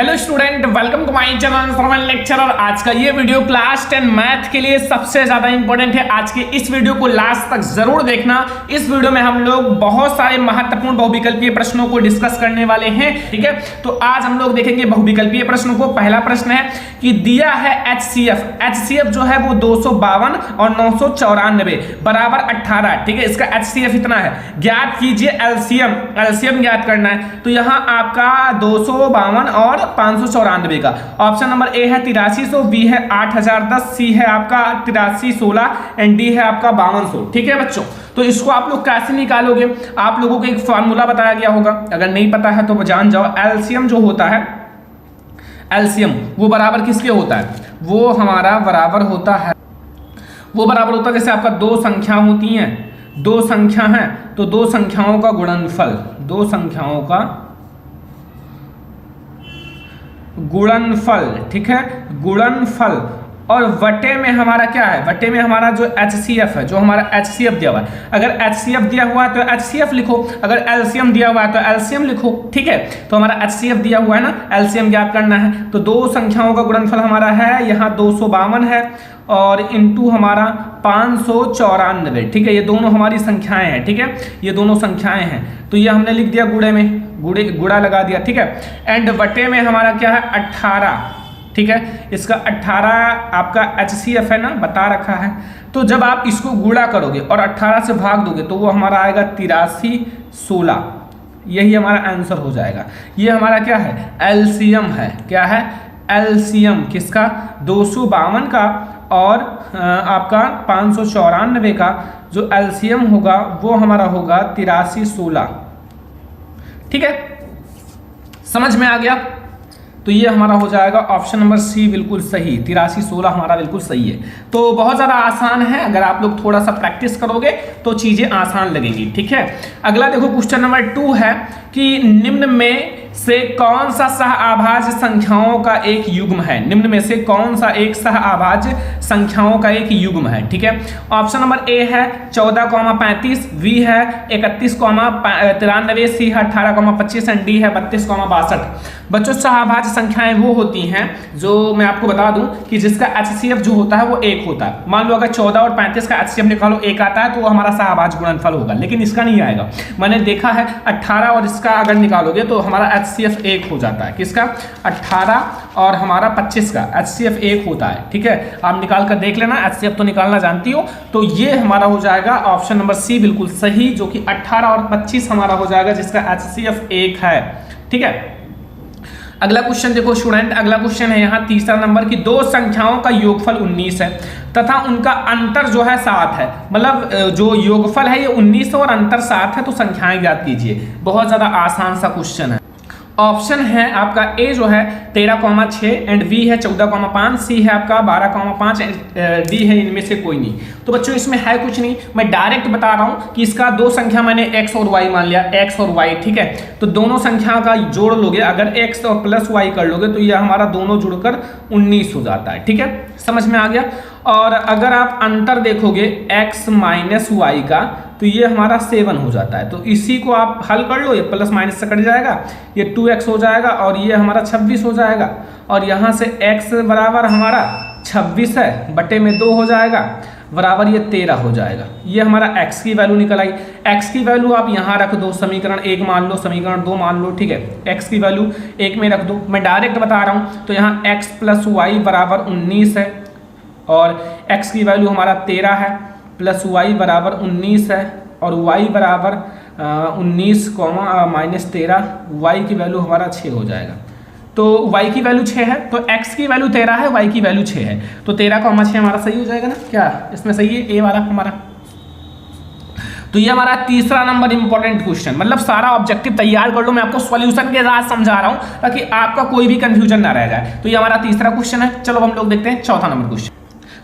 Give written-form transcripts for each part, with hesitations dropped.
Hello student, welcome to my channel Sarvan lecturer. आज का ये वीडियो क्लास 10 मैथ के लिए सबसे ज्यादा इंपॉर्टेंट है। आज के इस वीडियो को लास्ट तक जरूर देखना। इस वीडियो में हम लोग बहुत सारे महत्वपूर्ण बहुविकल्पीय प्रश्नों को डिस्कस करने वाले हैं। ठीक है, तो आज हम लोग देखेंगे बहुविकल्पीय प्रश्नों को। पहला प्रश्न है कि दिया है HCF जो है वो 252 और 994 बराबर 18। ठीक है, इसका HCF इतना है। ज्ञात कीजिए एलसीएम ज्ञात करना है। तो यहाँ आपका 252 और 594 का ऑप्शन नंबर ए है 8300, बी है 8010, सी है आपका 8316 एंड डी है आपका 5200। ठीक है बच्चों, तो इसको आप लोग कैसे निकालोगे? आप लोगों को एक फार्मूला बताया गया होगा, अगर नहीं पता है तो जान जाओ। एलसीएम जो होता है, एलसीएम वो बराबर किसके होता है? वो हमारा बराबर होता है, जैसे आपका दो संख्या होती हैं, दो संख्या है तो दो संख्याओं का गुणनफल, दो संख्याओं का गुणनफल। ठीक है, गुणनफल। और वटे में हमारा क्या है? वटे में हमारा जो HCF है, जो हमारा HCF दिया हुआ है। अगर HCF दिया हुआ है तो HCF लिखो, अगर LCM दिया हुआ है तो LCM लिखो। ठीक है, तो हमारा HCF दिया हुआ है ना, LCM ज्ञात करना है। तो दो संख्याओं का गुणनफल हमारा है यहाँ 252 है और इंटू हमारा 594। ठीक है, ये दोनों हमारी संख्याएं हैं। ठीक है, ये दोनों संख्याएं हैं, तो ये हमने लिख दिया गुणे में, गुड़ा लगा दिया। ठीक है, एंड वटे में हमारा क्या है? 18। ठीक है, इसका 18 आपका HCF है ना, बता रखा है। तो जब आप इसको गुणा करोगे और 18 से भाग दोगे तो वो हमारा आएगा 8316। यही हमारा आंसर हो जाएगा। ये हमारा क्या है? एलसीएम है। क्या है? एलसीएम किसका? 252 का और आपका 594 का जो एलसीएम होगा वो हमारा होगा 8316। ठीक है, समझ में आ गया? तो ये हमारा हो जाएगा ऑप्शन नंबर सी बिल्कुल सही, 8316 हमारा बिल्कुल सही है। तो बहुत ज़्यादा आसान है, अगर आप लोग थोड़ा सा प्रैक्टिस करोगे तो चीज़ें आसान लगेंगी। ठीक है, अगला देखो क्वेश्चन नंबर 2 है कि निम्न में से कौन सा सहअभाज्य संख्याओं का एक युग्म है? निम्न में से कौन सा एक सहअभाज्य संख्याओं का एक युग्म है? ठीक है, ऑप्शन नंबर ए है 14,35, बी है 31,93, सी है 18,25 एंड डी है 32,62। बच्चों, सहअभाज्य संख्याएं वो होती हैं जो मैं आपको बता दूं कि जिसका HCF जो होता है वो 1 होता है। मान लो अगर 14 और 35 का HCF निकालो 1 आता है तो वो हमारा सहअभाज्य गुणनफल होगा, लेकिन इसका नहीं आएगा। मैंने देखा है 18 और इसका अगर निकालोगे तो हमारा HCF 1 हो जाता है। किसका? 18 और हमारा 25 का HCF 1 होता है। ठीक है, आप निकाल कर देख लेना, HCF तो निकालना जानती हो। तो ये हमारा हो जाएगा ऑप्शन नंबर सी बिल्कुल सही, जो कि 18 और 25 हमारा हो जाएगा जिसका HCF 1 है। ठीक है, अगला क्वेश्चन देखो स्टूडेंट, अगला क्वेश्चन है यहाँ तीसरा नंबर की दो संख्याओं का योगफल 19 है तथा उनका अंतर जो है 7 है। मतलब जो योगफल है ये 19 और अंतर 7 है, तो संख्याएं ज्ञात कीजिए। बहुत ज्यादा आसान सा क्वेश्चन है। ऑप्शन है आपका ए जो है 13,6 एंड बी है 14,5, सी है आपका 12,5, डी है इनमें से कोई नहीं। तो बच्चों इसमें है कुछ नहीं, मैं डायरेक्ट बता रहा हूं कि इसका दो संख्या मैंने x और y मान लिया, x और y। ठीक है, तो दोनों संख्या का जोड़ लोगे, अगर x और प्लस y कर लोगे तो ये हमारा दोनों जुड़कर 19 हो जाता है। ठीक है, समझ में आ गया? और अगर आप अंतर देखोगे x माइनस वाई का तो ये हमारा 7 हो जाता है। तो इसी को आप हल कर लो, ये प्लस माइनस से कट जाएगा, ये 2x हो जाएगा और ये हमारा 26 हो जाएगा। और यहाँ से x बराबर हमारा 26 है, बटे में 2 हो जाएगा, बराबर ये 13 हो जाएगा। ये हमारा x की वैल्यू निकल आई। x की वैल्यू आप यहाँ रख दो, समीकरण 1 मान लो, समीकरण 2 मान लो। ठीक है, x की वैल्यू 1 में रख दो, मैं डायरेक्ट बता रहा हूँ। तो यहाँ x प्लस वाई बराबर 19 है और x की वैल्यू हमारा 13 है, प्लस y बराबर 19 है और y बराबर 19 माइनस 13, y की वैल्यू हमारा 6 हो जाएगा। तो y की वैल्यू 6 है तो x की वैल्यू 13 है, y की वैल्यू 6 है, तो 13,6 हमारा सही हो जाएगा ना? क्या इसमें सही है? ए वाला हमारा। तो ये हमारा तीसरा नंबर इंपॉर्टेंट क्वेश्चन, मतलब सारा ऑब्जेक्टिव तैयार कर लो, मैं आपको सॉल्यूशन के साथ समझा रहा हूं ताकि आपका कोई भी कंफ्यूजन ना रह जाए। तो ये हमारा तीसरा क्वेश्चन है। चलो हम लोग देखते हैं चौथा नंबर क्वेश्चन।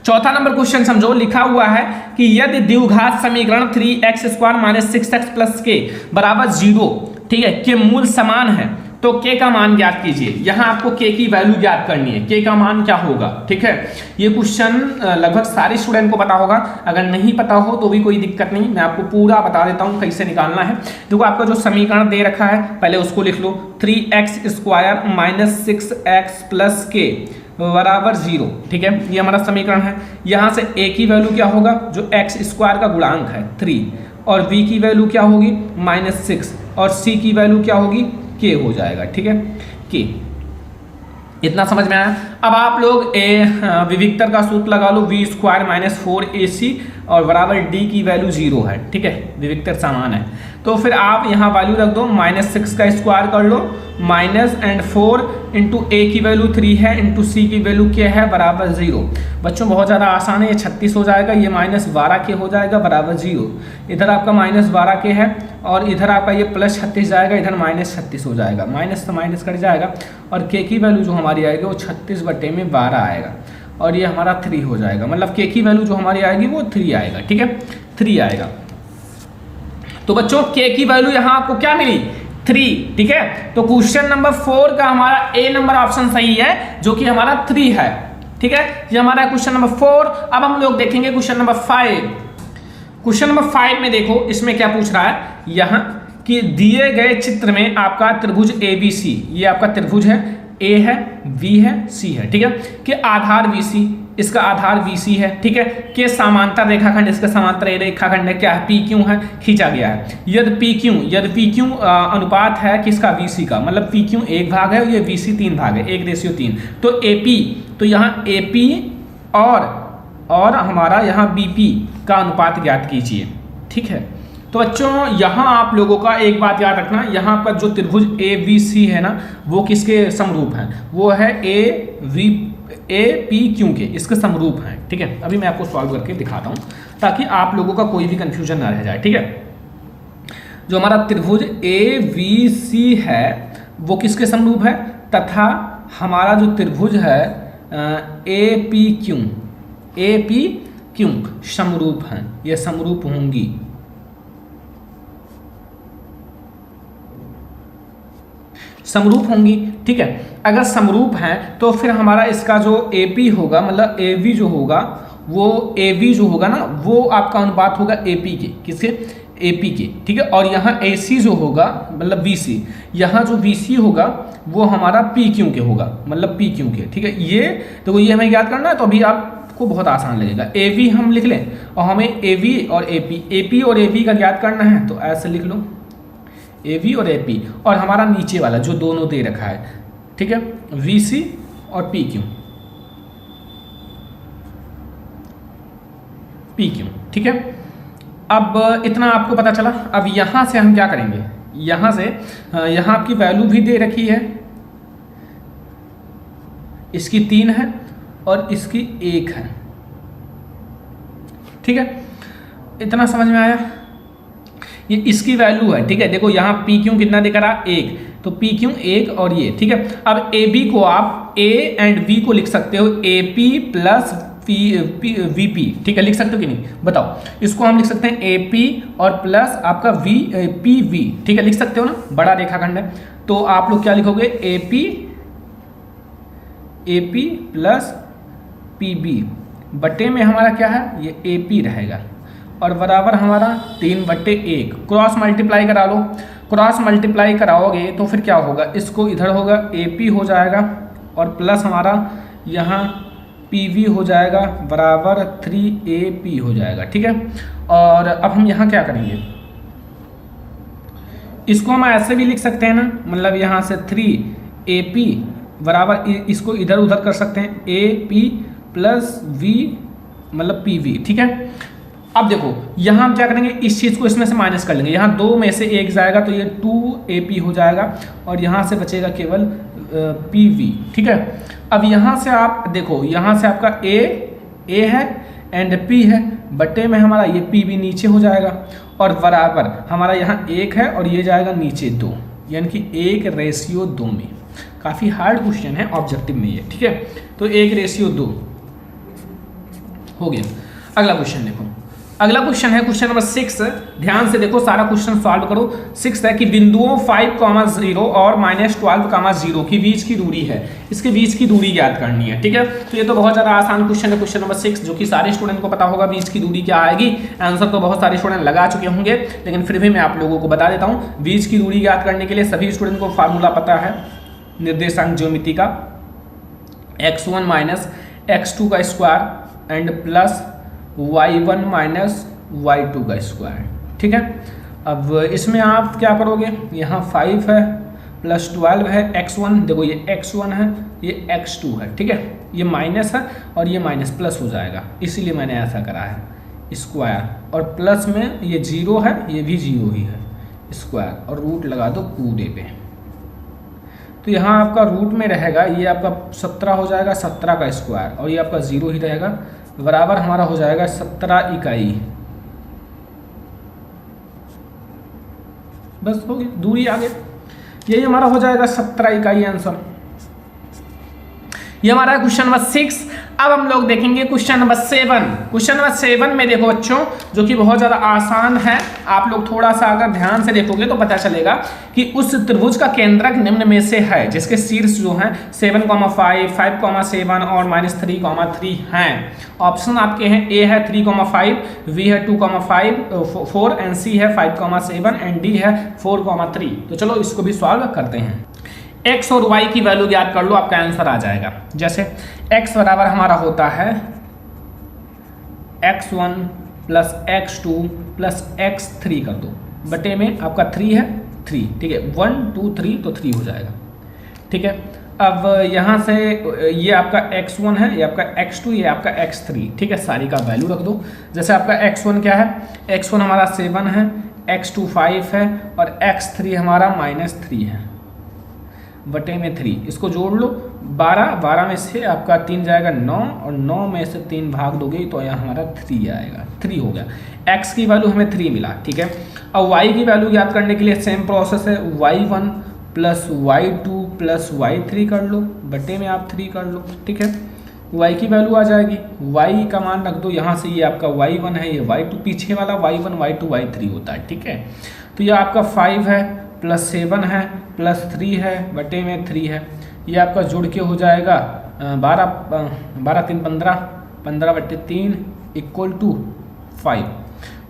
चौथा नंबर क्वेश्चन समझो, लिखा हुआ है कि यदि द्विघात समीकरण 3x² - 6x + k बराबर 0, ठीक है, के मूल समान है तो तो k का मान ज्ञात कीजिए। यहाँ आपको k की वैल्यू ज्ञात करनी है, k का मान क्या होगा, ठीक है। ये क्वेश्चन लगभग सारे स्टूडेंट को पता होगा, अगर नहीं पता हो तो भी कोई दिक्कत नहीं, मैं आपको पूरा बता देता हूँ कैसे निकालना है। देखो आपका जो समीकरण दे रखा है पहले उसको लिख लो, 3x² - 6x + k बराबर 0, ठीक है। ये हमारा समीकरण है। यहाँ से a की वैल्यू क्या होगा, जो x² का गुणांक है 3, और b की वैल्यू क्या होगी -6, और c की वैल्यू क्या होगी k हो जाएगा, ठीक है, k। इतना समझ में आया। अब आप लोग विविक्तर का सूत्र लगा लो, v² - 4ac और बराबर d की वैल्यू 0 है, ठीक है, विविक्तर समान है। तो फिर आप यहाँ वैल्यू रख दो, -6 का स्क्वायर कर लो, -4 इंटू a की वैल्यू 3 है, इंटू c की वैल्यू क्या है बराबर 0। बच्चों बहुत ज़्यादा आसान है, ये 36 हो जाएगा, ये -12k हो जाएगा बराबर 0। इधर आपका -12k है और इधर आपका ये +36 जाएगा, इधर -36 हो जाएगा, माइनस तो माइनस कट जाएगा, और k की वैल्यू जो हमारी आएगी वो 36/12 आएगा, और ये हमारा 3 हो जाएगा। मतलब k की वैल्यू जो हमारी आएगी वो 3 आएगा, ठीक है, 3 आएगा। तो बच्चों k की वैल्यू यहाँ आपको क्या मिली, 3, ठीक है। तो क्वेश्चन नंबर 4 का हमारा A नंबर ऑप्शन सही है, जो कि हमारा 3 है, ठीक है। ये हमारा क्वेश्चन नंबर 4। अब हम लोग देखेंगे क्वेश्चन नंबर 5। क्वेश्चन नंबर 5 में देखो इसमें क्या पूछ रहा है, यहाँ कि दिए गए चित्र में आपका त्रिभुज ABC, ये आपका त्रिभुज है, A है, V है, C है, ठीक है, कि आधार BC, इसका आधार BC है, ठीक है, के समांतर रेखाखंड, इसका समांतर रेखाखंड है, क्या है, PQ है, खींचा गया है। यदि PQ अनुपात है किसका, BC का, मतलब PQ 1 भाग है और ये BC 3 भाग है, 1:3। तो AP, तो यहाँ AP और हमारा यहाँ BP का अनुपात ज्ञात कीजिए, ठीक है। तो बच्चों यहाँ आप लोगों का एक बात याद रखना, यहाँ आपका जो त्रिभुज ABC है ना, वो किसके समरूप है, वो है APQ के, इसके समरूप हैं, ठीक है। अभी मैं आपको सॉल्व करके दिखाता हूँ ताकि आप लोगों का कोई भी कंफ्यूजन ना रह जाए, ठीक है। जो हमारा त्रिभुज ABC है वो किसके समरूप है, तथा हमारा जो त्रिभुज है APQ समरूप हैं, ये समरूप होंगी, समरूप होंगी, ठीक है। अगर समरूप हैं तो फिर हमारा इसका जो AP होगा, मतलब AV जो होगा, वो AV जो होगा ना, वो आपका अनुपात होगा AP के, किसके, AP के, ठीक है। और यहाँ AC जो होगा मतलब BC, यहाँ जो BC होगा वो हमारा PQ के होगा, मतलब PQ के, ठीक है। ये तो ये हमें ज्ञात करना है, तो अभी आपको बहुत आसान लगेगा। AV हम लिख लें और हमें AV और AP और AP का ज्ञात करना है, तो ऐसे लिख लो, AV और AP, और हमारा नीचे वाला जो दोनों दे रखा है, ठीक है, VC और PQ, ठीक है। अब इतना आपको पता चला। अब यहाँ से हम क्या करेंगे, यहाँ से यहाँ आपकी वैल्यू भी दे रखी है, इसकी 3 है और इसकी 1 है, ठीक है। इतना समझ में आया, ये इसकी वैल्यू है, ठीक है। देखो यहाँ PQ कितना दिख रहा, 1, तो PQ 1 और ये, ठीक है। अब AB को आप A एंड B को लिख सकते हो AP प्लस VP, ठीक है, लिख सकते हो कि नहीं बताओ। इसको हम लिख सकते हैं AP और प्लस आपका PV, ठीक है, लिख सकते हो ना, बड़ा रेखाखंड है। तो आप लोग क्या लिखोगे, AP प्लस PB, बटे में हमारा क्या है, ये AP रहेगा, और बराबर हमारा 3/1। क्रॉस मल्टीप्लाई करा लो, क्रॉस मल्टीप्लाई कराओगे तो फिर क्या होगा, इसको इधर होगा AP हो जाएगा और प्लस हमारा यहाँ PV हो जाएगा, बराबर 3AP हो जाएगा, ठीक है। और अब हम यहाँ क्या करेंगे, इसको हम ऐसे भी लिख सकते हैं ना, मतलब यहाँ से 3AP बराबर, इसको इधर उधर कर सकते हैं, AP प्लस V मतलब PV, ठीक है। अब देखो यहाँ हम क्या करेंगे, इस चीज़ को इसमें से माइनस कर लेंगे, यहाँ 2 में से 1 जाएगा तो ये 2AP हो जाएगा, और यहाँ से बचेगा केवल PV, ठीक है। अब यहाँ से आप देखो, यहाँ से आपका A है एंड P है, बटे में हमारा ये PV नीचे हो जाएगा, और बराबर हमारा यहाँ 1 है और ये जाएगा नीचे 2, यानी कि 1:2 में। काफ़ी हार्ड क्वेश्चन है ऑब्जेक्टिव में ये, ठीक है। तो 1:2 हो गया। अगला क्वेश्चन देखो, अगला क्वेश्चन है क्वेश्चन नंबर 6। ध्यान से देखो, सारा क्वेश्चन सॉल्व करो। 6 है कि बिंदुओं 5,0 और -12,0 की बीच की दूरी है, इसके बीच की दूरी ज्ञात करनी है। ठीक है, तो ये तो बहुत ज़्यादा आसान क्वेश्चन है, क्वेश्चन नंबर 6, जो कि सारे स्टूडेंट को पता होगा बीच की दूरी क्या आएगी। आंसर तो बहुत सारे स्टूडेंट लगा चुके होंगे, लेकिन फिर भी मैं आप लोगों को बता देता हूँ। बीच की दूरी ज्ञात करने के लिए सभी स्टूडेंट को फार्मूला पता है निर्देशांक ज्योमिति का, x1 माइनस x2 का square and plus y1 minus y2 का स्क्वायर। ठीक है, अब इसमें आप क्या करोगे, यहाँ 5 है प्लस 12 है, x1 देखो ये x1 है, ये x2 है। ठीक है, ये माइनस है और ये माइनस प्लस हो जाएगा, इसीलिए मैंने ऐसा करा है स्क्वायर, और प्लस में ये 0 है, ये भी 0 ही है स्क्वायर, और रूट लगा दो पूरे पे। तो यहाँ आपका रूट में रहेगा, ये आपका 17 हो जाएगा, 17 का स्क्वायर, और ये आपका 0 ही रहेगा, बराबर हमारा हो जाएगा 17 इकाई। बस हो गई, दूरी आगे, यही हमारा हो जाएगा 17 इकाई आंसर। ये हमारा क्वेश्चन नंबर 6। अब हम लोग देखेंगे क्वेश्चन नंबर 7। क्वेश्चन नंबर 7 में देखो बच्चों, जो कि बहुत ज़्यादा आसान है, आप लोग थोड़ा सा अगर ध्यान से देखोगे तो पता चलेगा कि उस त्रिभुज का केंद्रक निम्न में से है, जिसके शीर्ष जो है 7,5, 5,7 और -3,3 हैं। ऑप्शन आपके हैं, ए है 3,5, बी है 2,5, 4 एंड सी है 5,7 एंड डी है 4,3। तो चलो इसको भी सॉल्व करते हैं। x और y की वैल्यू याद कर लो, आपका आंसर आ जाएगा। जैसे x बराबर हमारा होता है x1 plus x2 plus x3 कर दो, बटे में आपका 3 है 3। ठीक है, 1 2 3 तो 3 हो जाएगा। ठीक है, अब यहाँ से ये आपका x1 है, ये आपका x2, ये आपका x3। ठीक है, सारी का वैल्यू रख दो। जैसे आपका x1 क्या है, x1 हमारा 7 है, x2 5 है और x3 हमारा -3 है, बटे में 3। इसको जोड़ लो, 12 में से आपका 3 जाएगा 9, और 9 में से 3 भाग दोगे तो यहाँ हमारा 3 आएगा, 3 हो गया। x की वैल्यू हमें 3 मिला। ठीक है, अब y की वैल्यू याद करने के लिए सेम प्रोसेस है, y1 plus y2 plus y3 कर लो, बटे में आप 3 कर लो। ठीक है, y की वैल्यू आ जाएगी, y का मान रख दो यहाँ से, ये आपका y1 है, ये y2, पीछे वाला y1 y2 y3 होता है। ठीक है, तो ये आपका 5 है प्लस 7 है प्लस 3 है, बटे में 3 है, ये आपका जुड़ के हो जाएगा 12 3 15, 15 बटे 3 इक्वल टू 5।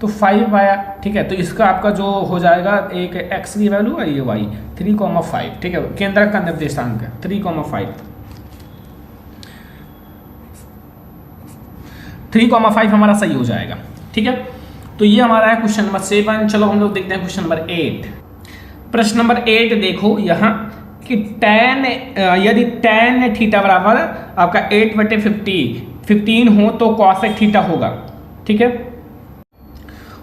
तो 5 आया। ठीक है, तो इसका आपका जो हो जाएगा, एक x की वैल्यू है, ये y 3,5। ठीक है, केंद्रक का निर्देशांक है 3,5, 3,5 हमारा सही हो जाएगा। ठीक है, तो ये हमारा है क्वेश्चन नंबर 7। चलो हम लोग देखते हैं क्वेश्चन नंबर 8। प्रश्न नंबर 8 देखो यहाँ कि यदि tan थीटा बराबर आपका 8/15 हो तो cosec थीटा होगा। ठीक है,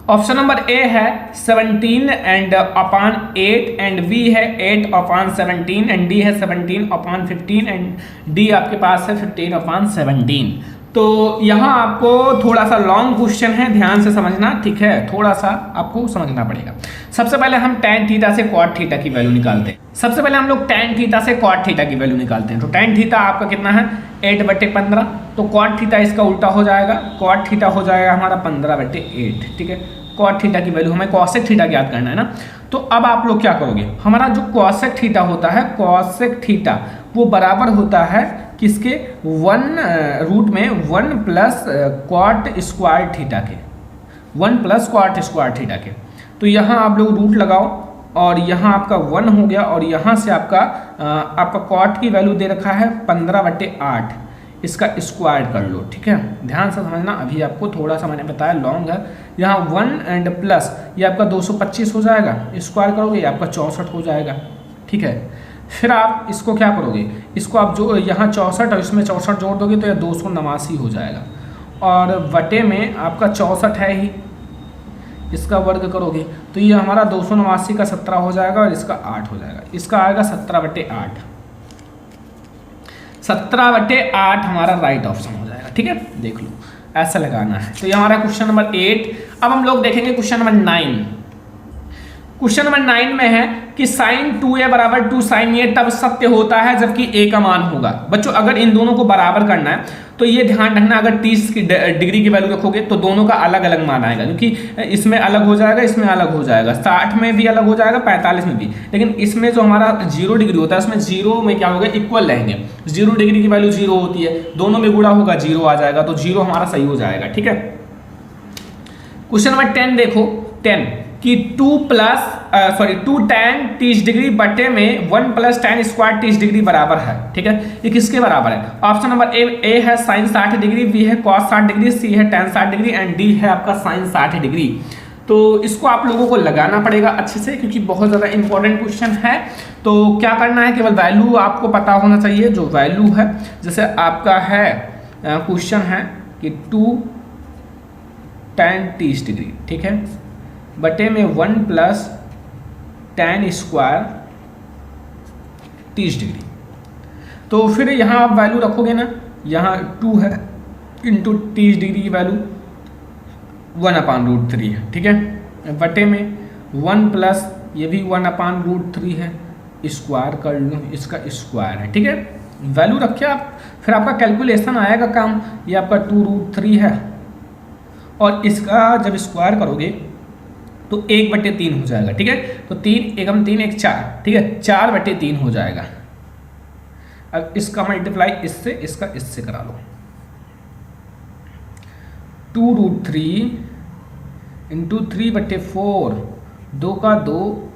ऑप्शन नंबर ए है 17 एंड अपॉन 8 एंड बी है 8 अपॉन 17 एंड डी है 17 अपॉन 15 एंड डी आपके पास है 15 अपॉन 17। तो यहाँ आपको थोड़ा सा लॉन्ग क्वेश्चन है, ध्यान से समझना। ठीक है, थोड़ा सा आपको समझना पड़ेगा। सबसे पहले हम tan थीटा से cot थीटा की वैल्यू निकालते हैं। सबसे पहले हम लोग tan थीटा से cot थीटा की वैल्यू निकालते हैं। तो tan थीटा आपका कितना है 8/15, तो cot थीटा इसका उल्टा हो जाएगा, cot थीटा हो जाएगा हमारा 15/8। ठीक है, cot थीटा की वैल्यू हमें cosec थीटा ज्ञात करना है ना। तो अब आप लोग क्या करोगे, हमारा जो cosec थीटा होता है, cosec थीटा वो बराबर होता है किसके, 1 रूट में 1 प्लस cot स्क्वायर थीटा के, 1 प्लस cot स्क्वायर थीटा के। तो यहाँ आप लोग रूट लगाओ और यहाँ आपका 1 हो गया, और यहाँ से आपका cot की वैल्यू दे रखा है 15/8, इसका स्क्वायर कर लो। ठीक है, ध्यान से समझना, अभी आपको थोड़ा सा मैंने बताया लॉन्ग है। यहाँ 1 एंड प्लस ये आपका 225 हो जाएगा, स्क्वायर करोगे ये आपका 64 हो जाएगा। ठीक है, फिर आप इसको क्या करोगे, इसको आप जो यहाँ 64 और इसमें 64 जोड़ दोगे तो यह 289 हो जाएगा, और बटे में आपका 64 है ही, इसका वर्ग करोगे तो ये हमारा 289 का 17 हो जाएगा और इसका 8 हो जाएगा, इसका आएगा 17/8। 17/8 हमारा राइट ऑप्शन हो जाएगा। ठीक है, देख लो ऐसा लगाना है। तो ये हमारा क्वेश्चन नंबर 8। अब हम लोग देखेंगे क्वेश्चन नंबर 9। क्वेश्चन नंबर 9 में है कि sin 2a बराबर 2 sin a तब सत्य होता है जबकि a का मान होगा। बच्चों अगर इन दोनों को बराबर करना है तो ये ध्यान रखना, अगर 30 की डिग्री की वैल्यू रखोगे तो दोनों का अलग अलग मान आएगा, क्योंकि इसमें अलग हो जाएगा, इसमें अलग हो जाएगा, 60 में भी अलग हो जाएगा, 45 में भी। लेकिन इसमें जो हमारा 0 डिग्री होता है उसमें 0 में क्या होगा, इक्वल रहेंगे। 0 डिग्री की वैल्यू 0 होती है, दोनों में गुणा होगा 0 आ जाएगा, तो 0 हमारा सही हो जाएगा। ठीक है, क्वेश्चन नंबर 10 देखो, 10 कि 2 tan 30 डिग्री बटे में 1 + tan स्क्वायर 30 डिग्री बराबर है। ठीक है, ये किसके बराबर है? ऑप्शन नंबर ए है sin 60 डिग्री, बी है cos 60 डिग्री, सी है tan 60 डिग्री एंड डी है आपका sin 60 डिग्री। तो इसको आप लोगों को लगाना पड़ेगा अच्छे से, क्योंकि बहुत ज़्यादा इंपॉर्टेंट क्वेश्चन है। तो क्या करना है, केवल वैल्यू आपको पता होना चाहिए, जो वैल्यू है, जैसे आपका है क्वेश्चन है कि 2 tan 30 डिग्री, ठीक है, बटे में 1 + tan स्क्वायर 30 डिग्री। तो फिर यहाँ आप वैल्यू रखोगे ना, यहाँ 2 है इंटू 30 डिग्री की वैल्यू 1/√3 है। ठीक है, बटे में 1 प्लस ये भी 1/√3 है, स्क्वायर कर लूँ, इसका स्क्वायर है। ठीक है, वैल्यू रखिए आप, फिर आपका कैलकुलेशन आएगा काम। ये आपका 2√3 है और इसका जब स्क्वायर करोगे तो 1/3 हो जाएगा। ठीक है, तो 3 एकम 3 1 4, ठीक है, 4/3 हो जाएगा। अब इसका मल्टीप्लाई इससे, इसका इससे करा लो, 2√3 इंटू 3/4, 2 का 2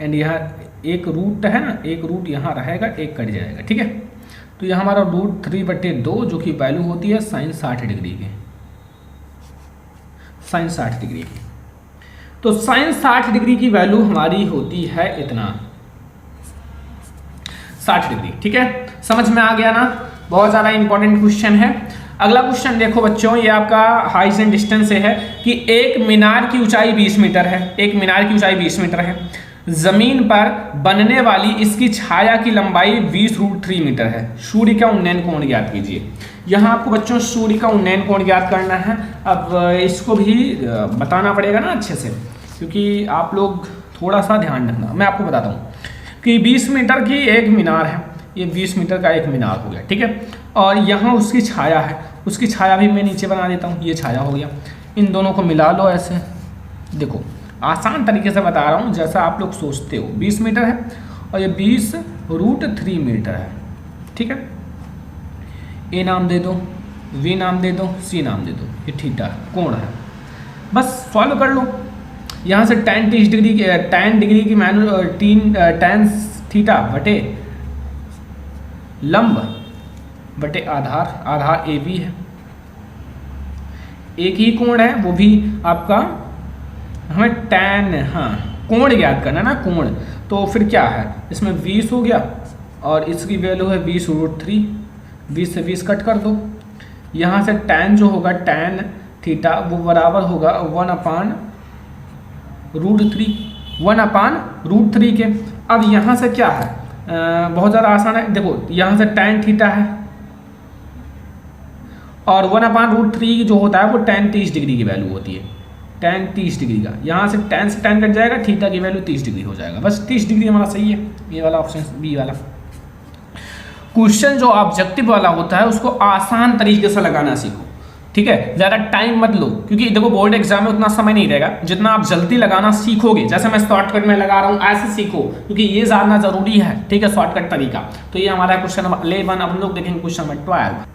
एंड यहाँ एक रूट है ना, एक रूट यहाँ रहेगा, एक कट जाएगा। ठीक है, तो यहाँ हमारा √3/2 जो कि वैल्यू होती है sin 60 डिग्री की, sin 60 डिग्री की। तो sin 60 डिग्री की वैल्यू हमारी होती है इतना, 60 डिग्री। ठीक है, समझ में आ गया ना? बहुत ज़्यादा इंपॉर्टेंट क्वेश्चन है। अगला क्वेश्चन देखो बच्चों, ये आपका हाइट एंड डिस्टेंस से है कि एक मीनार की ऊंचाई 20 मीटर है, एक मीनार की ऊंचाई 20 मीटर है, जमीन पर बनने वाली इसकी छाया की लंबाई 20√3 मीटर है। सूर्य का उन्नयन कोण ज्ञात कीजिए। यहाँ आपको बच्चों सूर्य का उन्नयन कोण ज्ञात करना है। अब इसको भी बताना पड़ेगा ना अच्छे से, क्योंकि आप लोग थोड़ा सा ध्यान रखना। मैं आपको बताता हूँ कि 20 मीटर की एक मीनार है, ये 20 मीटर का एक मीनार हो गया। ठीक है, और यहाँ उसकी छाया है, उसकी छाया भी मैं नीचे बना देता हूँ, ये छाया हो गया। इन दोनों को मिला लो ऐसे, देखो आसान तरीके से बता रहा हूँ जैसा आप लोग सोचते हो। 20 मीटर है और ये 20√3 मीटर है। ठीक है, ए नाम दे दो, वी नाम दे दो, सी नाम दे दो, ये थीटा कोण है। बस सॉल्व कर लो। यहाँ से tan 30 डिग्री की, tan डिग्री की tan थीटा बटे लंब बटे आधार, आधार ए बी है, एक ही कोण है, वो भी आपका हमें tan, हाँ कोण ज्ञात करना ना, कोण। तो फिर क्या है, इसमें 20 हो गया और इसकी वैल्यू है 20√3, 20 से 20 कट कर दो। यहाँ से tan जो होगा, tan थीटा वो बराबर होगा 1/√3 के। अब यहाँ से क्या है, बहुत ज़्यादा आसान है। देखो यहाँ से tan थीटा है और 1/√3 जो होता है वो tan 30 डिग्री की वैल्यू होती है, tan 30 डिग्री का। यहाँ से tan कट जाएगा, थीटा की वैल्यू 30 डिग्री हो जाएगा। बस 30 डिग्री हमारा सही है, ये वाला ऑप्शन बी वाला। क्वेश्चन जो ऑब्जेक्टिव वाला होता है उसको आसान तरीके से लगाना सीखो। ठीक है, ज़्यादा टाइम मत लो, क्योंकि देखो बोर्ड एग्जाम में उतना समय नहीं रहेगा। जितना आप जल्दी लगाना सीखोगे, जैसे मैं शॉर्टकट में लगा रहा हूँ ऐसे सीखो, क्योंकि ये जानना जरूरी है। ठीक है, शॉर्टकट तरीका। तो ये हमारा क्वेश्चन नंबर 11। अब हम लोग देखेंगे क्वेश्चन नंबर 12।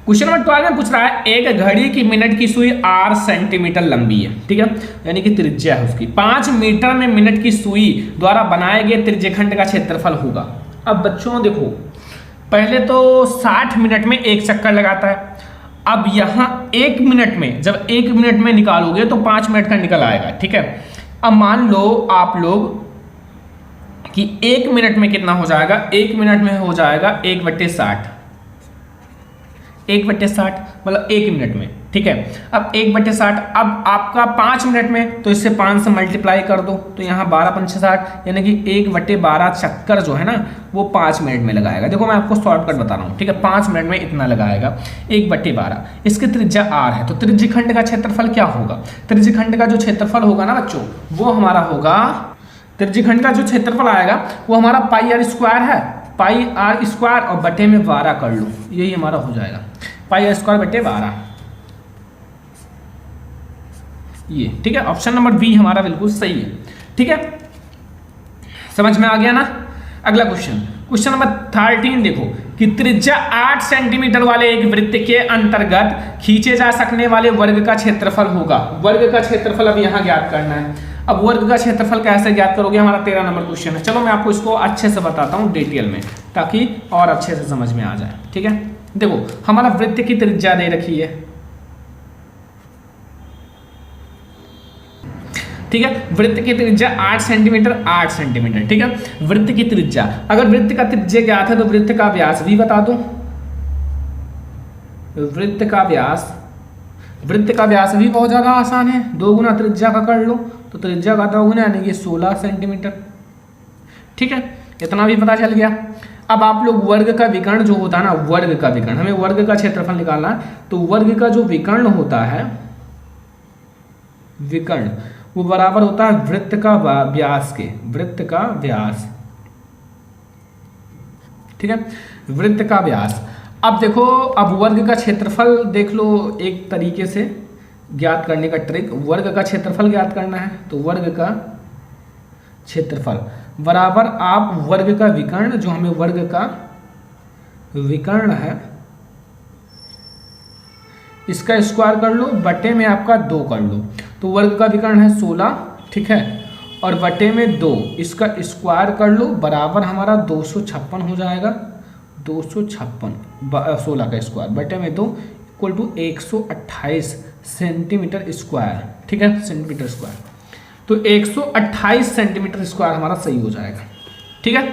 क्वेश्चन नंबर 12 में पूछ रहा है एक घड़ी की मिनट की सुई 8 सेंटीमीटर लंबी है। ठीक है, यानी कि त्रिज्या है उसकी। 5 मीटर में मिनट की सुई द्वारा बनाए गए त्रिज्यखंड का क्षेत्रफल होगा। अब बच्चों देखो, पहले तो 60 मिनट में एक चक्कर लगाता है। अब यहाँ 1 मिनट में, जब 1 मिनट में निकालोगे तो 5 मिनट का निकल आएगा। ठीक है, अब मान लो आप लोग कि 1 मिनट में कितना हो जाएगा, 1 मिनट में हो जाएगा 1/60, 1/60 मतलब 1 मिनट में। ठीक है, अब 1/60, अब आपका 5 मिनट में, तो इससे 5 से मल्टीप्लाई कर दो, तो यहाँ 12×5 = 60, यानी कि 1/12 चक्कर जो है ना वो 5 मिनट में लगाएगा। देखो मैं आपको शॉर्टकट बता रहा हूँ। ठीक है, 5 मिनट में इतना लगाएगा, 1/12। इसकी त्रिज्या r है, तो त्रिज्यखंड का क्षेत्रफल क्या होगा? त्रिज्यखंड का जो क्षेत्रफल होगा ना बच्चों, वो हमारा होगा, त्रिज्यखंड का जो क्षेत्रफल आएगा वो हमारा πr² है। पाई आर स्क्वायर और बटे में 12 कर लो, यही हमारा हो जाएगा पाई आर स्क्वायर बटे 12, ये ठीक है। ऑप्शन नंबर बी हमारा बिल्कुल सही है, ठीक है, समझ में आ गया ना। अगला क्वेश्चन नंबर 13 देखो कि त्रिज्या 8 सेंटीमीटर वाले एक वृत्त के अंतर्गत खींचे जा सकने वाले वर्ग का क्षेत्रफल होगा। वर्ग का क्षेत्रफल अब यहाँ ज्ञात करना है। अब वर्ग का क्षेत्रफल कैसे ज्ञात करोगे, हमारा 13 नंबर क्वेश्चन है। चलो मैं आपको इसको अच्छे से बताता हूँ डिटेल में, ताकि और अच्छे से समझ में आ जाए, ठीक है। देखो हमारा वृत्त की त्रिज्या दे रखी है, ठीक है, वृत्त की त्रिज्या 8 सेंटीमीटर 8 सेंटीमीटर, ठीक है। वृत्त की त्रिज्या, अगर वृत्त का त्रिज्या ज्ञात है तो वृत्त का व्यास भी बता दो। वृत्त का व्यास भी बहुत ज्यादा आसान है, 2 गुना त्रिज्या का कर लो तो त्रिज्या का 2 गुना यानी कि 16 सेंटीमीटर, ठीक है, इतना भी पता चल गया। अब आप लोग वर्ग का विकर्ण जो होता है ना, वर्ग का विकर्ण, हमें वर्ग का क्षेत्रफल निकालना है, तो वर्ग का जो विकर्ण होता है, विकर्ण वो बराबर होता है वृत्त का व्यास के, वृत्त का व्यास, ठीक है, वृत्त का व्यास। अब देखो, अब वर्ग का क्षेत्रफल देख लो, एक तरीके से ज्ञात करने का ट्रिक, वर्ग का क्षेत्रफल ज्ञात करना है तो वर्ग का क्षेत्रफल बराबर आप वर्ग का विकर्ण, जो हमें वर्ग का विकर्ण है इसका स्क्वायर कर लो, बटे में आपका 2 कर लो, तो वर्ग का विकर्ण है 16, ठीक है, और बटे में 2 इसका स्क्वायर कर लो, बराबर हमारा 256 हो जाएगा। 256 16 का स्क्वायर बटे में 2 इक्वल टू 128 सेंटीमीटर स्क्वायर, ठीक है, सेंटीमीटर स्क्वायर, तो 128 सेंटीमीटर स्क्वायर हमारा सही हो जाएगा, ठीक है।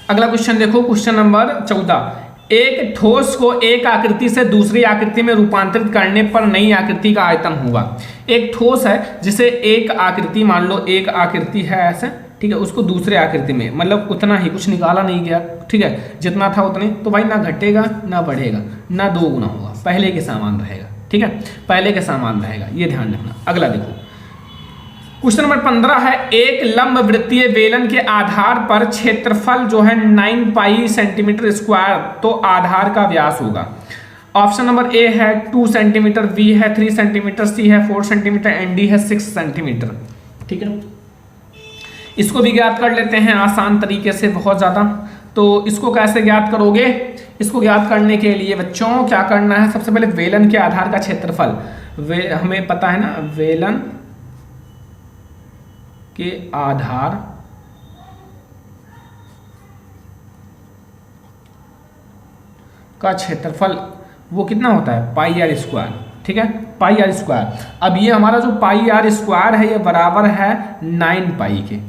अगला क्वेश्चन देखो, क्वेश्चन नंबर 14, एक ठोस को एक आकृति से दूसरी आकृति में रूपांतरित करने पर नई आकृति का आयतन होगा। एक ठोस है जिसे एक आकृति, मान लो एक आकृति है ऐसे, ठीक है, उसको दूसरे आकृति में, मतलब उतना ही, कुछ निकाला नहीं गया, ठीक है, जितना था उतने, तो भाई ना घटेगा ना बढ़ेगा ना 2 गुना होगा, पहले के समान रहेगा, ठीक है, पहले के समान रहेगा, ये ध्यान रखना। अगला देखो, क्वेश्चन नंबर 15 है, एक लंब वृत्तीय बेलन के आधार पर क्षेत्रफल जो है 9 पाई सेंटीमीटर स्क्वायर, तो आधार का व्यास होगा। ऑप्शन नंबर ए है 2 सेंटीमीटर, बी है 3 सेंटीमीटर, सी है 4 सेंटीमीटर एंड डी है 6 सेंटीमीटर, ठीक है। इसको भी ज्ञात कर लेते हैं आसान तरीके से, बहुत ज़्यादा। तो इसको कैसे ज्ञात करोगे, इसको ज्ञात करने के लिए बच्चों क्या करना है, सबसे पहले बेलन के आधार का क्षेत्रफल, हमें पता है ना, बेलन के आधार का क्षेत्रफल वो कितना होता है, पाई आर स्क्वायर, ठीक है, पाई आर स्क्वायर। अब ये हमारा जो पाई आर स्क्वायर है ये बराबर है 9 पाई के,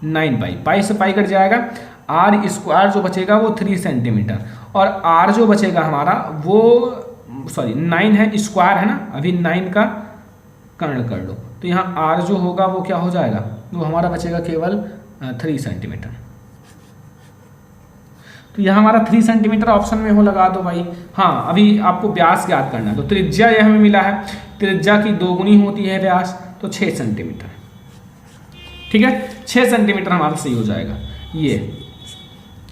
9 पाई, पाई से पाई कट जाएगा, आर स्क्वायर जो बचेगा वो 3 सेंटीमीटर, और आर जो बचेगा हमारा वो, सॉरी 9 है स्क्वायर है ना, अभी 9 का कर्ण कर लो, तो यहाँ आर जो होगा वो क्या हो जाएगा, वो हमारा बचेगा केवल 3 सेंटीमीटर। तो यहाँ हमारा 3 सेंटीमीटर ऑप्शन में हो लगा दो भाई। हाँ, अभी आपको व्यास ज्ञात करना है, तो त्रिज्या यह हमें मिला है, त्रिज्या की 2 गुनी होती है व्यास, तो 6 सेंटीमीटर, ठीक है, 6 सेंटीमीटर हमारा सही हो जाएगा। ये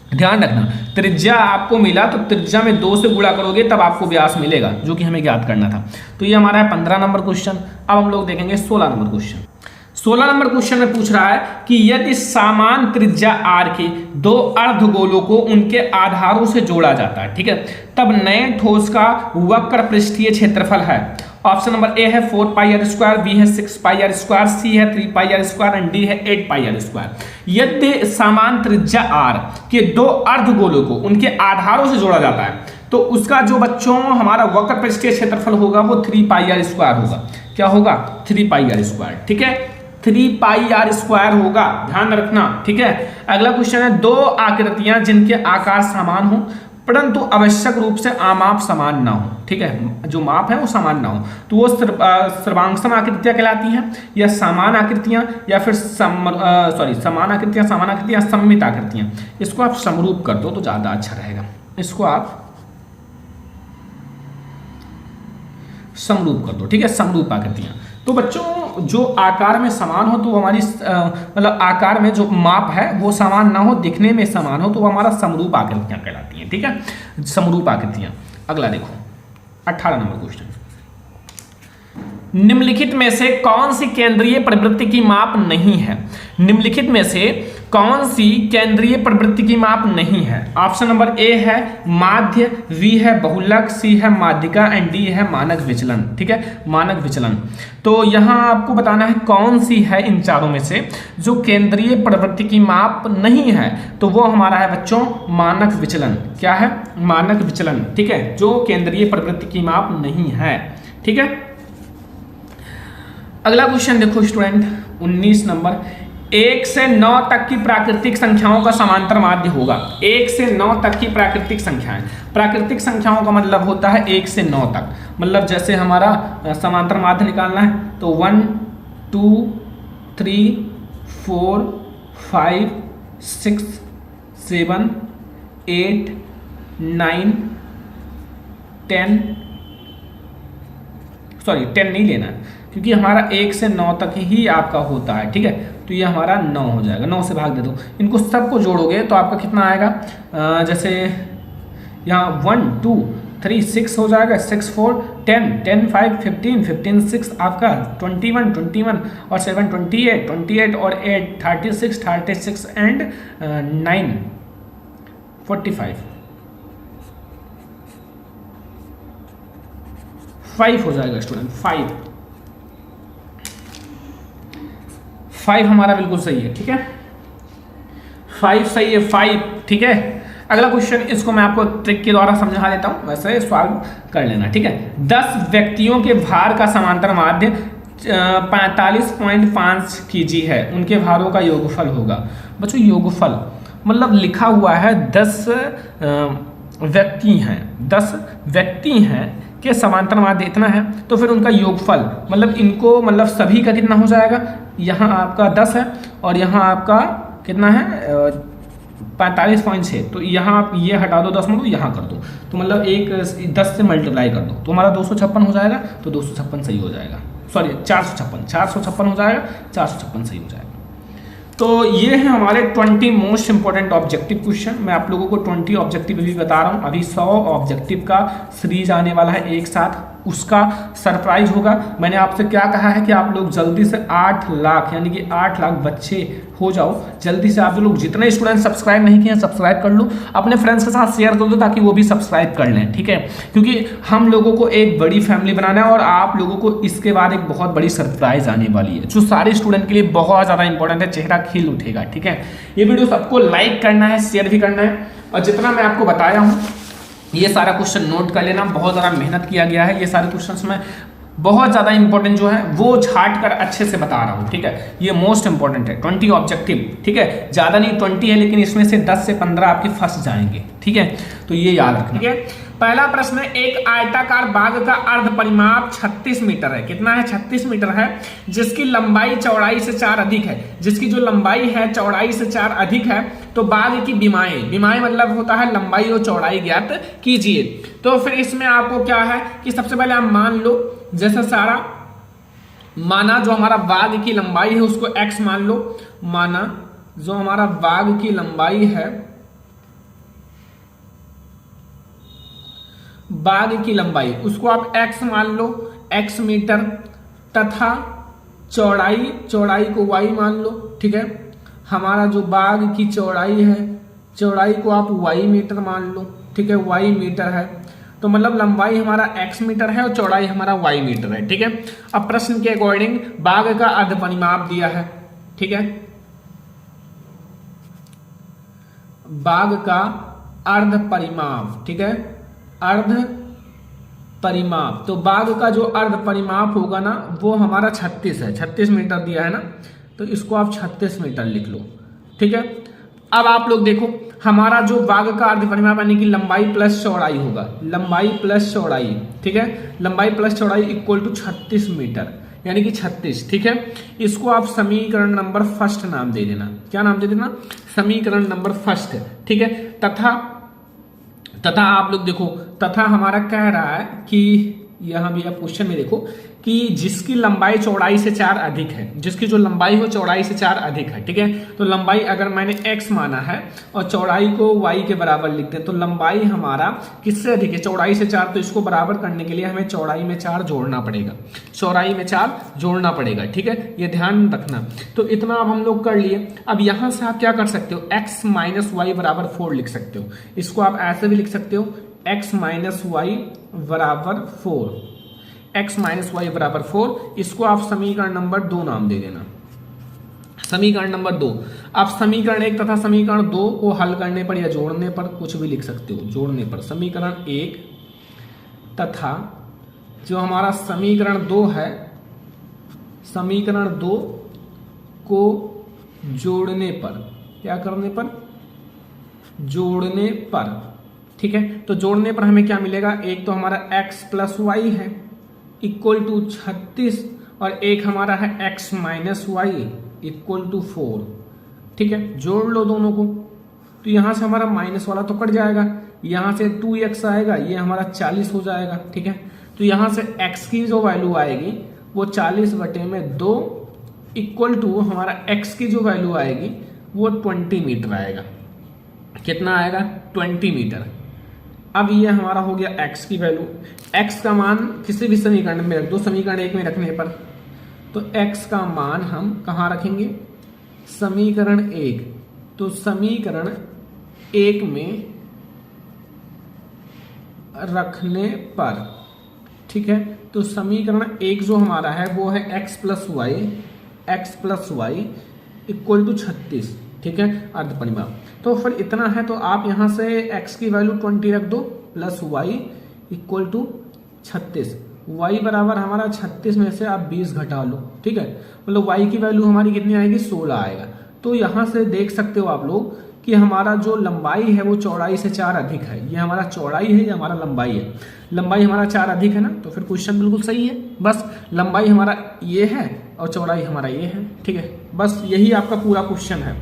ध्यान रखना, त्रिज्या आपको मिला तो त्रिज्या में 2 से गुणा करोगे तब आपको व्यास मिलेगा, जो कि हमें ज्ञात करना था। तो ये हमारा है 15 नंबर क्वेश्चन। अब हम लोग देखेंगे 16 नंबर क्वेश्चन। 16 नंबर क्वेश्चन में पूछ रहा है कि यदि समान त्रिज्या r के 2 अर्धगोलों को उनके आधारों से जोड़ा जाता है, ठीक है, तब नए ठोस का वक्र पृष्ठीय क्षेत्रफल है। ऑप्शन नंबर ए है 4 पाई आर स्क्वायर, बी है 6 पाई आर स्क्वायर, सी है 3 पाई आर स्क्वायर एंड डी है 8 पाई आर स्क्वायर। यदि समान त्रिज्या r के 2 अर्धगोलों को उनके आधारों से जोड़ा जाता है तो उसका जो बच्चों हमारा वक्र पृष्ठीय क्षेत्रफल होगा वो 3 पाई आर स्क्वायर होगा। क्या होगा, 3 पाई आर स्क्वायर, ठीक है, 3 पाई आर स्क्वायर होगा, ध्यान रखना, ठीक है। अगला क्वेश्चन है, 2 आकृतियां जिनके आकार समान हो परंतु आवश्यक रूप से आमाप समान ना हो, ठीक है, जो माप है वो समान ना हो, तो वो सर्वांगसम आकृतियां कहलाती हैं, या समान आकृतियां, या फिर समान आकृतियां सममित आकृतियां। इसको आप समरूप कर दो तो ज्यादा अच्छा रहेगा, इसको आप समरूप कर दो, ठीक है, समरूप आकृतियां। तो बच्चों जो आकार में समान हो तो वो हमारी मतलब आकार में जो माप है वो समान ना हो, दिखने में समान हो तो वो हमारा समरूप आकृतियां कहलाती हैं। ठीक है, समरूप आकृतियां। अगला देखो 18 नंबर क्वेश्चन, निम्नलिखित में से कौन सी केंद्रीय प्रवृत्ति की माप नहीं है? निम्नलिखित में से कौन सी केंद्रीय प्रवृत्ति की माप नहीं है? ऑप्शन नंबर ए है माध्य, बी है बहुलक, सी है माध्यिका एंड डी है मानक विचलन। ठीक है, मानक विचलन। तो यहां आपको बताना है कौन सी है इन चारों में से जो केंद्रीय प्रवृत्ति की माप नहीं है, तो वो हमारा है बच्चों मानक विचलन। क्या है? मानक विचलन। ठीक है, जो केंद्रीय प्रवृत्ति की माप नहीं है। ठीक है, अगला क्वेश्चन देखो स्टूडेंट 19 नंबर, 1 से 9 तक की प्राकृतिक संख्याओं का समांतर माध्य होगा। 1 से 9 तक की प्राकृतिक संख्याएं, प्राकृतिक संख्याओं का मतलब होता है 1 से 9 तक। मतलब जैसे हमारा समांतर माध्य निकालना है तो 1 2 3 4 5 6 7 8 9 10, सॉरी 10 नहीं लेना है क्योंकि हमारा 1 से 9 तक ही आपका होता है। ठीक है, तो ये हमारा 9 हो जाएगा, 9 से भाग दे दो। इनको सबको जोड़ोगे तो आपका कितना आएगा? जैसे यहाँ 1 2 3 6 हो जाएगा, 6 4 10 10 5 15 15 6 आपका 21 21 और 7 28 28 और 8 36 36 एंड 9 45 5 हो जाएगा स्टूडेंट। 5 हमारा बिल्कुल सही है। ठीक है, 5 सही है, 5। ठीक है, अगला क्वेश्चन, इसको मैं आपको ट्रिक के द्वारा समझा देता हूं, वैसे सॉल्व कर लेना। ठीक है, 10 व्यक्तियों के भार का समांतर माध्य 45.5 kg है, उनके भारों का योगफल होगा। बच्चों योगफल मतलब लिखा हुआ है 10 व्यक्ति हैं, 10 व्यक्ति हैं के समांतर माध्य इतना है, तो फिर उनका योगफल मतलब इनको मतलब सभी का कितना हो जाएगा? यहाँ आपका 10 है और यहाँ आपका कितना है? 45.6। तो यहाँ आप ये हटा दो 10 में, तो यहाँ कर दो, तो मतलब 10 से मल्टीप्लाई कर दो तो हमारा 256 हो जाएगा। तो 256 सही हो जाएगा, सॉरी 456 हो जाएगा, 456 सही हो जाएगा। तो ये है हमारे 20 मोस्ट इंपॉर्टेंट ऑब्जेक्टिव क्वेश्चन। मैं आप लोगों को 20 ऑब्जेक्टिव भी बता रहा हूँ। अभी 100 ऑब्जेक्टिव का सीरीज आने वाला है एक साथ, उसका सरप्राइज होगा। मैंने आपसे क्या कहा है कि आप लोग जल्दी से 8 लाख यानी कि 8 लाख बच्चे हो जाओ। जल्दी से आप लोग जितने स्टूडेंट सब्सक्राइब नहीं किए हैं सब्सक्राइब कर लो, अपने फ्रेंड्स के साथ शेयर कर दो ताकि वो भी सब्सक्राइब कर लें। ठीक है, क्योंकि हम लोगों को एक बड़ी फैमिली बनाना है और आप लोगों को इसके बाद एक बहुत बड़ी सरप्राइज आने वाली है जो सारे स्टूडेंट के लिए बहुत ज़्यादा इंपॉर्टेंट है, चेहरा खिल उठेगा। ठीक है, ये वीडियो सबको लाइक करना है, शेयर भी करना है, और जितना मैं आपको बताया हूँ ये सारा क्वेश्चन नोट कर लेना। बहुत ज़्यादा मेहनत किया गया है, ये सारे क्वेश्चंस में बहुत ज़्यादा इंपॉर्टेंट जो है वो छाट कर अच्छे से बता रहा हूँ। ठीक है, ये मोस्ट इंपॉर्टेंट है 20 ऑब्जेक्टिव। ठीक है, ज़्यादा नहीं 20 है, लेकिन इसमें से 10 से 15 आपके फंस जाएंगे। ठीक है, तो ये याद रखना। ठीक है, पहला प्रश्न है, एक आयताकार बाग का अर्ध परिमाप 36 मीटर है। कितना है? 36 मीटर है, जिसकी लंबाई चौड़ाई से 4 अधिक है। जिसकी जो लंबाई है चौड़ाई से 4 अधिक है, तो बाग की विमाएं मतलब होता है लंबाई और चौड़ाई ज्ञात कीजिए। तो फिर इसमें आपको क्या है कि सबसे पहले आप मान लो, जैसा सारा माना जो हमारा बाग की लंबाई है उसको x मान लो, माना जो हमारा बाग की लंबाई है, बाग की लंबाई उसको आप x मान लो, x मीटर, तथा चौड़ाई को y मान लो। ठीक है, हमारा जो बाग की चौड़ाई है, चौड़ाई को आप y मीटर मान लो। ठीक है, y मीटर है, तो मतलब लंबाई हमारा x मीटर है और चौड़ाई हमारा y मीटर है। ठीक है, अब प्रश्न के अकॉर्डिंग बाग का अर्ध परिमाप दिया है। ठीक है, बाग का अर्ध परिमाप। ठीक है, अर्ध परिमाप, तो बाग का जो अर्ध परिमाप होगा ना वो हमारा 36 है, 36 मीटर दिया है ना, तो इसको आप 36 मीटर लिख लो। ठीक है, अब आप लोग देखो हमारा जो बाग का अर्ध परिमाप यानी कि लंबाई प्लस चौड़ाई होगा, लंबाई प्लस चौड़ाई। ठीक है, लंबाई प्लस चौड़ाई इक्वल टू 36 मीटर यानी कि 36। ठीक है, इसको आप समीकरण नंबर फर्स्ट नाम दे देना। क्या नाम दे देना? समीकरण नंबर फर्स्ट। ठीक है, तथा आप लोग देखो, तथा हमारा कह रहा है कि यहां भी आप क्वेश्चन में देखो कि जिसकी लंबाई चौड़ाई से 4 अधिक है, जिसकी जो लंबाई हो चौड़ाई से 4 अधिक है, ठीक है। तो लंबाई अगर मैंने x माना है और चौड़ाई को y के बराबर लिखते हैं, तो लंबाई हमारा किससे अधिक है, चौड़ाई से 4। तो इसको बराबर करने के लिए हमें चौड़ाई में 4 जोड़ना पड़ेगा, चौड़ाई में 4 जोड़ना पड़ेगा, ठीक है, ये ध्यान रखना। तो इतना अब हम लोग कर लिए। अब यहां से आप क्या कर सकते हो, x माइनस वाई बराबर 4 लिख सकते हो। इसको आप ऐसे भी लिख सकते हो, x माइनस वाई बराबर 4, x माइनस वाई बराबर 4। इसको आप समीकरण नंबर 2 नाम दे देना, समीकरण नंबर 2। आप समीकरण 1 तथा समीकरण 2 को हल करने पर या जोड़ने पर कुछ भी लिख सकते हो। जोड़ने पर समीकरण 1 तथा जो हमारा समीकरण 2 है, समीकरण 2 को जोड़ने पर, क्या करने पर, जोड़ने पर, ठीक है। तो जोड़ने पर हमें क्या मिलेगा, एक तो हमारा x प्लस वाई है इक्वल टू 36 और एक हमारा है x minus y equal to 4, ठीक है। जोड़ लो दोनों को, तो यहां से हमारा माइनस वाला तो कट जाएगा, यहां से 2x आएगा, ये हमारा 40 हो जाएगा, ठीक है। तो यहां से x की जो वैल्यू आएगी वो 40/2 इक्वल टू हमारा x की जो वैल्यू आएगी वो 20 मीटर आएगा। कितना आएगा, 20 मीटर। अब ये हमारा हो गया x की वैल्यू। x का मान किसी भी समीकरण में रख दो, समीकरण 1 में रखने पर, तो x का मान हम कहाँ रखेंगे, समीकरण 1। तो समीकरण 1 में रखने पर, ठीक है। तो समीकरण 1 जो हमारा है वो है x plus y equal to 36, ठीक है, अर्ध परिमाप। तो फिर इतना है, तो आप यहां से x की वैल्यू 20 रख दो plus y equal to 36। y बराबर हमारा 36 में से आप 20 घटा लो, ठीक है, मतलब y की वैल्यू हमारी कितनी आएगी, 16 आएगा। तो यहां से देख सकते हो आप लोग कि हमारा जो लंबाई है वो चौड़ाई से 4 अधिक है। ये हमारा चौड़ाई है, ये हमारा लंबाई है। लंबाई हमारा 4 अधिक है ना, तो फिर क्वेश्चन बिल्कुल सही है। बस लंबाई हमारा ये है और चौड़ाई हमारा ये है, ठीक है। बस यही आपका पूरा क्वेश्चन है।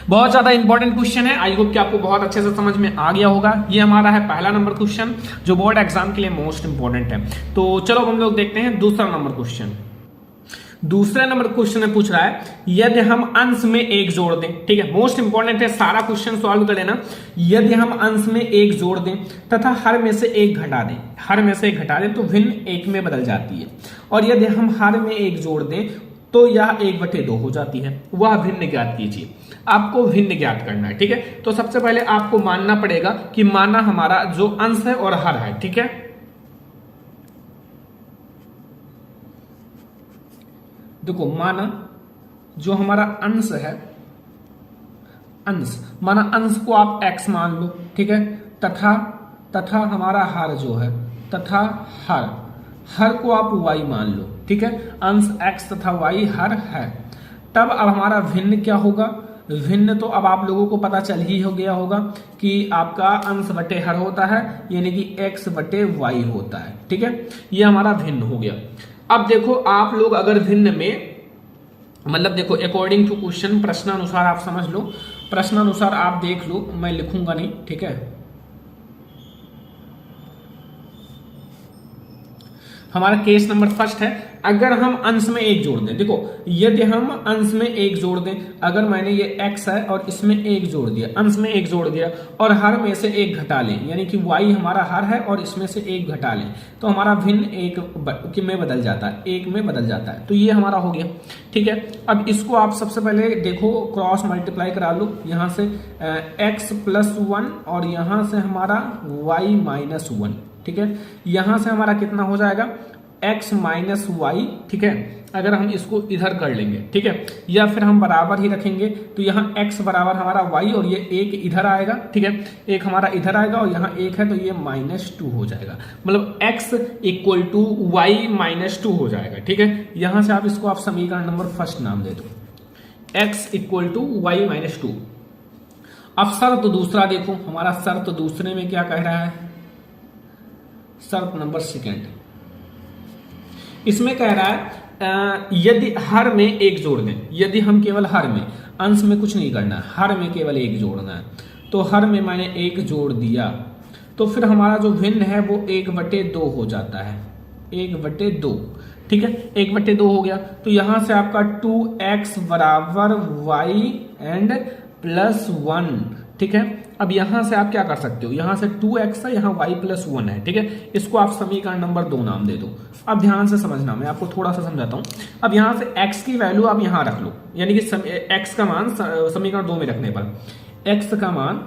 बहुत ज्यादा इंपॉर्टेंट क्वेश्चन है, आई होप कि आपको बहुत अच्छे से समझ में आ गया होगा। ये हमारा है पहला नंबर क्वेश्चन जो बोर्ड एग्जाम के लिए मोस्ट इंपॉर्टेंट है। तो चलो हम लोग देखते हैं दूसरा नंबर क्वेश्चन। दूसरे नंबर क्वेश्चन में पूछ रहा है यदि हम अंश में 1 जोड़ दें, ठीक है, मोस्ट इंपॉर्टेंट है, सारा क्वेश्चन सॉल्व कर लेना। यदि हम अंश में 1 जोड़ दें तथा हर में से 1 घटा दें, हर में से 1 घटा दें तो भिन्न 1 में बदल जाती है। और यदि हम हर में 1 जोड़ दें तो यह 1/2 हो जाती है। वह भिन्न ज्ञात कीजिए। आपको भिन्न ज्ञात करना है, ठीक है। तो सबसे पहले आपको मानना पड़ेगा कि माना हमारा जो अंश है और हर है, ठीक है। देखो माना जो हमारा अंश है, अंश माना अंश को आप x मान लो, ठीक है, तथा हमारा हर जो है, तथा हर को आप y मान लो, ठीक है। अंश x तथा y हर है। तब अब हमारा भिन्न क्या होगा, भिन्न तो अब आप लोगों को पता चल ही हो गया होगा कि आपका अंश बटे हर होता है, यानी कि x बटे y होता है, ठीक है। ये हमारा भिन्न हो गया। अब देखो आप लोग अगर भिन्न में, मतलब देखो अकॉर्डिंग टू क्वेश्चन, प्रश्नानुसार आप समझ लो, प्रश्नानुसार आप देख लो, मैं लिखूंगा नहीं, ठीक है। हमारा केस नंबर फर्स्ट है, अगर हम अंश में 1 जोड़ दें, देखो यदि हम अंश में 1 जोड़ दें, अगर मैंने ये x है और इसमें 1 जोड़ दिया, अंश में 1 जोड़ दिया और हर में से 1 घटा लें, यानी कि y हमारा हर है और इसमें से 1 घटा लें, तो हमारा भिन्न 1 में बदल जाता है, 1 में बदल जाता है। तो ये हमारा हो गया, ठीक है। अब इसको आप सबसे पहले देखो क्रॉस मल्टीप्लाई करा लो, यहां से x प्लस 1 और यहां से हमारा y माइनस 1, ठीक है। यहां से हमारा कितना हो जाएगा, x माइनस वाई, ठीक है। अगर हम इसको इधर कर लेंगे, ठीक है, या फिर हम बराबर ही रखेंगे, तो यहाँ x बराबर हमारा y और ये 1 इधर आएगा, ठीक है, 1 हमारा इधर आएगा और यहाँ 1 है तो ये -2 हो जाएगा, मतलब x इक्वल टू वाई -2 हो जाएगा, ठीक है। यहां से आप इसको आप समीकरण नंबर फर्स्ट नाम दे दो, x इक्वल टू वाई -2। अब शर्त दूसरा देखो, हमारा शर्त दूसरे में क्या कह रहा है, शर्त नंबर सेकेंड, इसमें कह रहा है यदि हर में 1 जोड़ दें, यदि हम केवल हर में, अंश में कुछ नहीं करना, हर में केवल 1 जोड़ना है, तो हर में मैंने 1 जोड़ दिया तो फिर हमारा जो भिन्न है वो 1/2 हो जाता है, 1/2। ठीक है, 1/2 हो गया। तो यहां से आपका 2x बराबर y एंड +1। ठीक है, अब यहां से आप क्या कर सकते हो, यहां से 2x है, यहां y +1 है। ठीक है, इसको आप समीकरण नंबर 2 नाम दे दो। अब ध्यान से समझना, मैं आपको थोड़ा सा समझाता हूं। अब यहां से x की वैल्यू आप यहां रख लो, यानी कि x का मान समीकरण 2 में रखने पर x का मान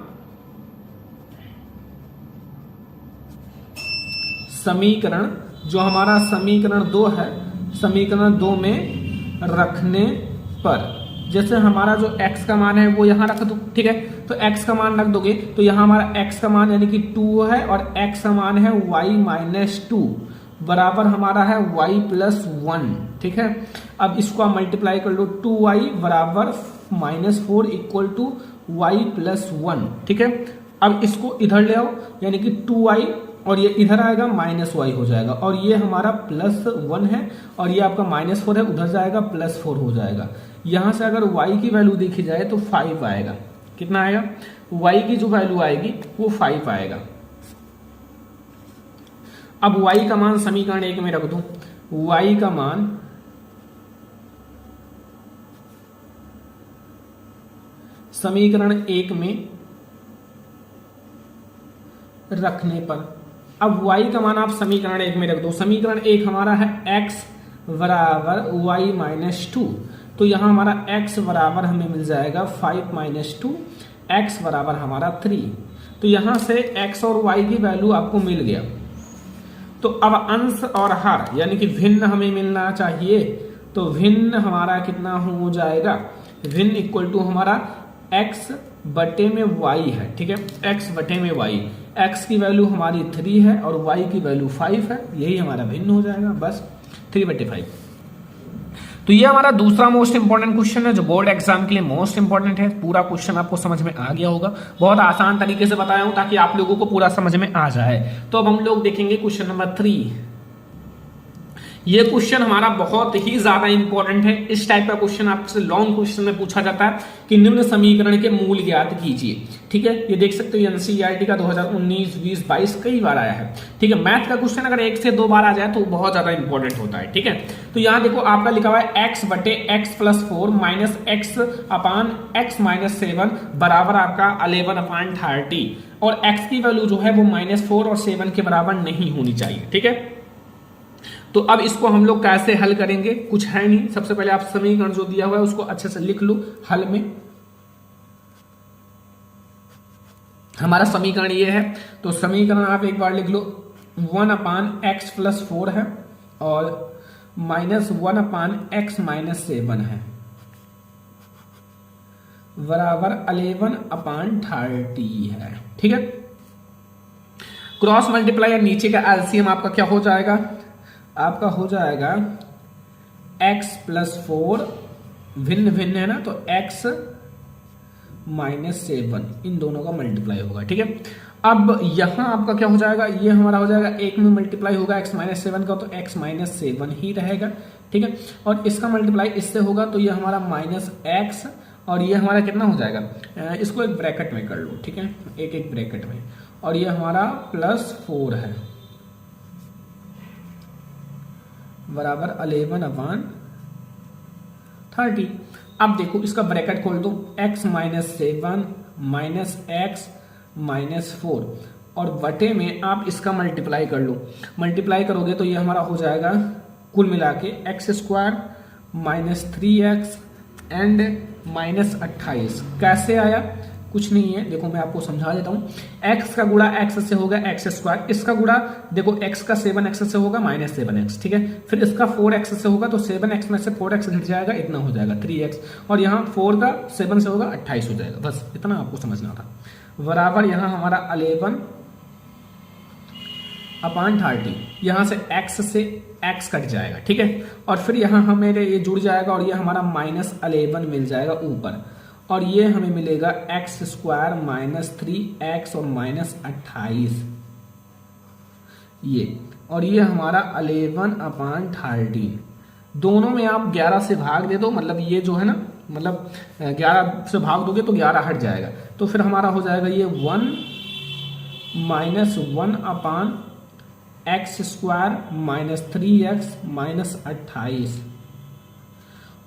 समीकरण जो हमारा समीकरण 2 है, समीकरण 2 में रखने पर जैसे हमारा जो x का मान है वो यहां रख दो। ठीक है, तो x का मान रख दोगे तो यहां हमारा x का मान यानी कि 2 है और x का मान है y - 2 बराबर हमारा है y +1। ठीक है, अब इसको आप मल्टीप्लाई कर लो, 2y बराबर -4 इक्वल टू y +1। ठीक है, अब इसको इधर ले आओ, यानी कि 2y और ये इधर आएगा -y हो जाएगा, और ये हमारा +1 है और ये आपका -4 है, उधर जाएगा +4 हो जाएगा। यहां से अगर y की वैल्यू देखी जाए तो 5 आएगा। कितना आएगा, y की जो वैल्यू आएगी वो 5 आएगा। अब y का मान समीकरण 1 में रख दो, y का मान समीकरण 1 में रखने पर, अब y का मान आप समीकरण 1 में रख दो। समीकरण 1 हमारा है x बराबर y - 2, तो यहां हमारा x बराबर हमें मिल जाएगा 5 - 2, x बराबर हमारा 3। तो यहां से x और y की वैल्यू आपको मिल गया। तो अब अंश और हर यानी कि भिन्न हमें मिलना चाहिए, तो भिन्न हमारा कितना हो जाएगा, भिन्न इक्वल टू हमारा x बटे में y है। ठीक है, x बटे में y, x की वैल्यू हमारी 3 है और y की वैल्यू 5 है, यही हमारा भिन्न हो जाएगा, बस 3/5। तो ये हमारा दूसरा मोस्ट इंपॉर्टेंट क्वेश्चन है जो बोर्ड एग्जाम के लिए मोस्ट इंपॉर्टेंट है। पूरा क्वेश्चन आपको समझ में आ गया होगा, बहुत आसान तरीके से बताया हूं ताकि आप लोगों को पूरा समझ में आ जाए। तो अब हम लोग देखेंगे क्वेश्चन नंबर 3। ये क्वेश्चन हमारा बहुत ही ज्यादा इंपॉर्टेंट है। इस टाइप का क्वेश्चन आपसे लॉन्ग क्वेश्चन में पूछा जाता है कि निम्न समीकरण के मूल ज्ञात कीजिए। ठीक है, ये देख सकते हो एनसीईआरटी का 2019, 20, 22 कई बार आया है। ठीक है, मैथ का क्वेश्चन अगर 1 से 2 बार आ जाए तो बहुत ज्यादा इंपॉर्टेंट होता है। ठीक है, तो यहां देखो आपका लिखा हुआ है x बटे x +4 माइनस x अपान x - 7 बराबर आपका 11/30, और x की वैल्यू जो है वो -4 और 7 के बराबर नहीं होनी चाहिए। ठीक है, तो अब इसको हम लोग कैसे हल करेंगे, कुछ है नहीं। सबसे पहले आप समीकरण जो दिया हुआ है उसको अच्छे से लिख लो हल में। हमारा समीकरण ये है, तो समीकरण आप एक बार लिख लो, 1/x + 4 है और -1/x - 7 है बराबर 11/30 है। ठीक है, क्रॉस मल्टीप्लाई नीचे का एलसीएम आपका क्या हो जाएगा, आपका हो जाएगा x + 4 भिन्न भिन्न है ना, तो x - 7 इन दोनों का मल्टीप्लाई होगा। ठीक है, अब यहां आपका क्या हो जाएगा, ये हमारा हो जाएगा 1 में मल्टीप्लाई होगा x - 7 का, तो x - 7 ही रहेगा। ठीक है, और इसका मल्टीप्लाई इससे होगा तो ये हमारा -x और ये हमारा कितना हो जाएगा, इसको एक ब्रैकेट में कर लो। ठीक है, एक ब्रैकेट में, और ये हमारा +4 है बराबर 11/30। अब देखो इसका ब्रैकेट खोल दो, x - 7 माइनस x -4 और बटे में आप इसका मल्टीप्लाई कर लो। मल्टीप्लाई करोगे तो ये हमारा हो जाएगा कुल मिला के x² -3x एंड -28। कैसे आया, कुछ नहीं है, देखो मैं आपको समझा देता हूं। x का गुणा x से होगा x², इसका गुणा देखो x का 7x से होगा -7x। ठीक है, फिर इसका 4x से होगा तो 7x में से 4x घट जाएगा, इतना हो जाएगा 3x, और यहाँ 4 का 7 से होगा 28 हो जाएगा। बस इतना आपको समझना था। बराबर यहाँ हमारा 11/30, यहाँ से x से x कट जाएगा। ठीक है, और फिर यहाँ हमें ये जुड़ जाएगा और ये हमारा -11 मिल जाएगा ऊपर, और ये हमें मिलेगा x² -3x और -28 ये, और ये हमारा 11/30। दोनों में आप 11 से भाग दे दो, मतलब ये जो है ना, मतलब 11 से भाग दोगे तो 11 हट जाएगा, तो फिर हमारा हो जाएगा ये 1 -1/x² -3x -28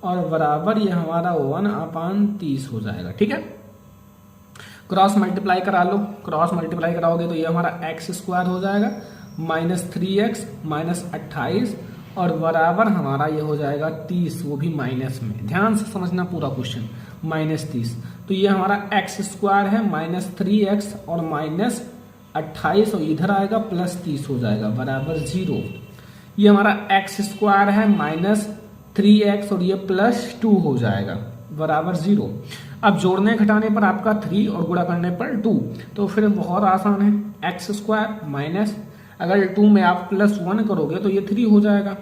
और बराबर ये हमारा 1/30 हो जाएगा। ठीक है, क्रॉस मल्टीप्लाई करा लो, क्रॉस मल्टीप्लाई कराओगे तो ये हमारा x² हो जाएगा -3x -28 और बराबर हमारा ये हो जाएगा 30, वो भी माइनस में। ध्यान से समझना पूरा क्वेश्चन, -30। तो ये हमारा x² है -3x और -28 और इधर आएगा +30 हो जाएगा बराबर 0। ये हमारा x² है -3x और ये +2 हो जाएगा बराबर 0। अब जोड़ने घटाने पर आपका 3 और गुणा करने पर 2, तो फिर बहुत आसान है, x² माइनस अगर 2 में आप +1 करोगे तो ये 3 हो जाएगा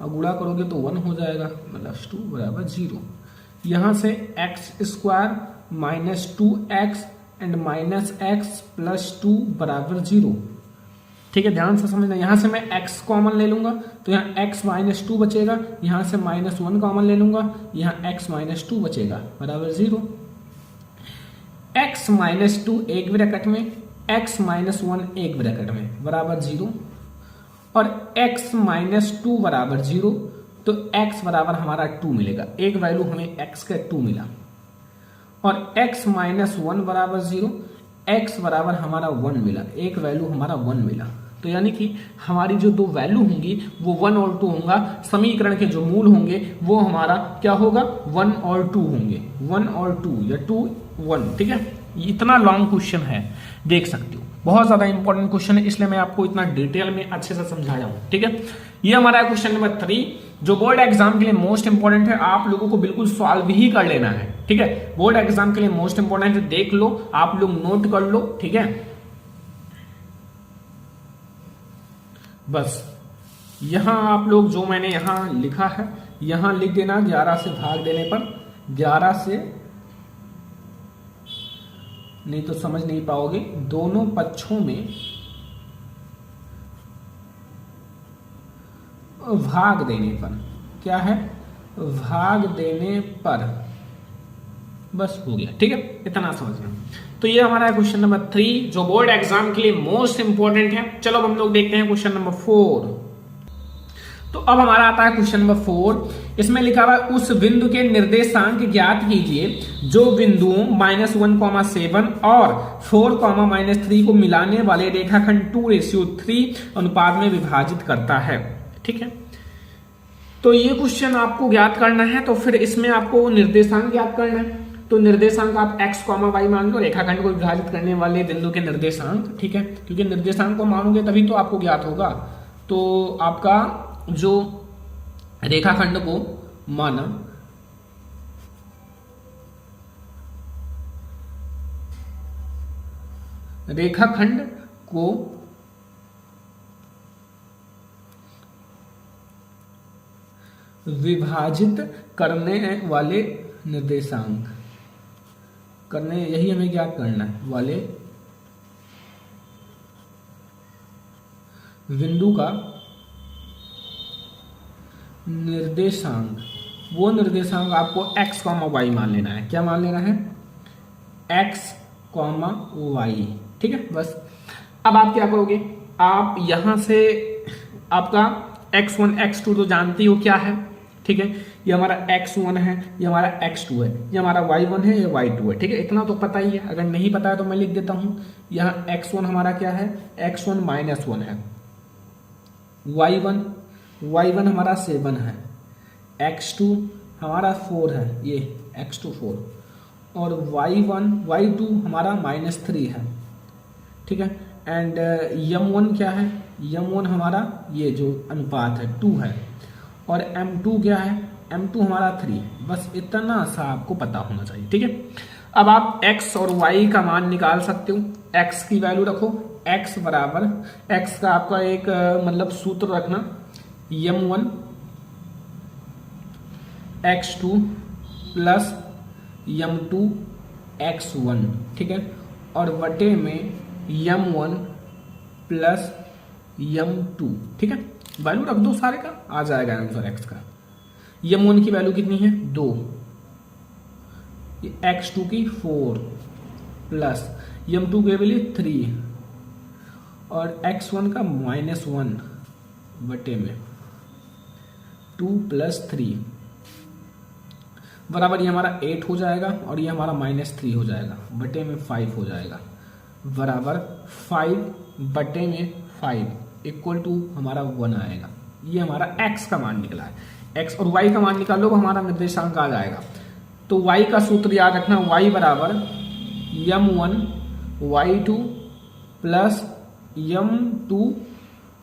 और गुणा करोगे तो 1 हो जाएगा +2 बराबर 0। यहाँ से x² -2x एंड -x +2 बराबर 0। ठीक है, ध्यान से समझना। यहाँ से मैं x कॉमन ले लूंगा तो यहाँ x -2 बचेगा, यहाँ से -1 कॉमन ले लूंगा, यहाँ x -2 बचेगा बराबर 0। x -2 एक ब्रैकेट में, x -1 एक ब्रैकेट में बराबर 0 और x -2 बराबर 0, तो x बराबर हमारा 2 मिलेगा। एक वैल्यू हमें x का 2 मिला और x -1 बराबर 0, x बराबर हमारा 1 मिला, एक वैल्यू हमारा 1 मिला। तो यानी कि हमारी जो दो वैल्यू होंगी वो 1 और 2 होगा, समीकरण के जो मूल होंगे वो हमारा क्या होगा 1 और 2 होंगे, 1 और 2 या 2 1। ठीक है, इतना लॉन्ग क्वेश्चन है, देख सकते हो, बहुत ज्यादा इंपॉर्टेंट क्वेश्चन है, इसलिए मैं आपको इतना डिटेल में अच्छे से समझाया हूं। ठीक है, ये हमारा क्वेश्चन नंबर 3 जो बोर्ड एग्जाम के लिए मोस्ट इंपॉर्टेंट है, आप लोगों को बिल्कुल सॉल्व ही कर लेना है। ठीक है, बोर्ड एग्जाम के लिए मोस्ट इंपॉर्टेंट है, देख लो, आप लोग नोट कर लो। ठीक है, बस यहां आप लोग जो मैंने यहां लिखा है यहां लिख देना, 11 से भाग देने पर 11 से, नहीं तो समझ नहीं पाओगे, दोनों पक्षों में भाग देने पर, क्या है भाग देने पर, बस हो गया। ठीक है, इतना समझना। तो ये हमारा क्वेश्चन नंबर 3 जो बोर्ड एग्जाम के लिए मोस्ट इंपॉर्टेंट है। चलो अब हम लोग देखते हैं क्वेश्चन नंबर 4। तो अब हमारा आता है क्वेश्चन नंबर 4। इसमें लिखा हुआ है उस बिंदु के निर्देशांक ज्ञात कीजिए जो बिंदुओं -1,7 और 4,-3 को मिलाने वाले रेखाखंड 2:3 अनुपात में विभाजित करता है। ठीक है, तो ये क्वेश्चन आपको ज्ञात करना है, तो फिर इसमें आपको निर्देशांक ज्ञात करना है। तो निर्देशांक आप x, y मान लो, रेखाखंड को विभाजित करने वाले बिंदु के निर्देशांक। ठीक है, क्योंकि निर्देशांक को मानोगे तभी तो आपको ज्ञात होगा। तो आपका जो रेखाखंड को माना, रेखाखंड को विभाजित करने वाले निर्देशांक करने, यही हमें ज्ञात करना है, वाले बिंदु का निर्देशांक, वो निर्देशांक आपको x, y मान लेना है। क्या मान लेना है x, y। ठीक है, बस अब आप क्या करोगे, आप यहां से आपका x1 x2 तो जानती हो क्या है। ठीक है, ये हमारा x1 है, ये हमारा x2 है, ये हमारा y1 है, ये y2 है। ठीक है, इतना तो पता ही है, अगर नहीं पता है तो मैं लिख देता हूं। यहाँ x1 हमारा क्या है, x1 -1 है, y1 हमारा 7 है, x2 हमारा 4 है, ये x2 4, और y2 हमारा -3 है। ठीक है, एंड m1 क्या है, m1 हमारा ये जो अनुपात है 2 है, और m2 क्या है, m2 हमारा 3। बस इतना सा आपको पता होना चाहिए। ठीक है, अब आप x और y का मान निकाल सकते हो। x की वैल्यू रखो, x बराबर, x का आपका एक मतलब सूत्र रखना, m1 x2 plus m2 x1। ठीक है, और बटे में m1 प्लस m2। ठीक है, वैल्यू रख दो सारे का, आ जाएगा आंसर x का। m1 की वैल्यू कितनी है 2, x2 की 4 प्लस m2 की वैल्यू 3 और x1 का -1 बटे में 2 + 3 बराबर ये हमारा 8 हो जाएगा और ये हमारा -3 हो जाएगा बटे में 5 हो जाएगा बराबर 5 बटे में 5 इक्वल टू हमारा 1 आएगा। ये हमारा x का मान निकला है। x और y का मान निकालो हमारा निर्देशांक आ जाएगा। तो y का सूत्र याद रखना, y बराबर m1 y2 plus m2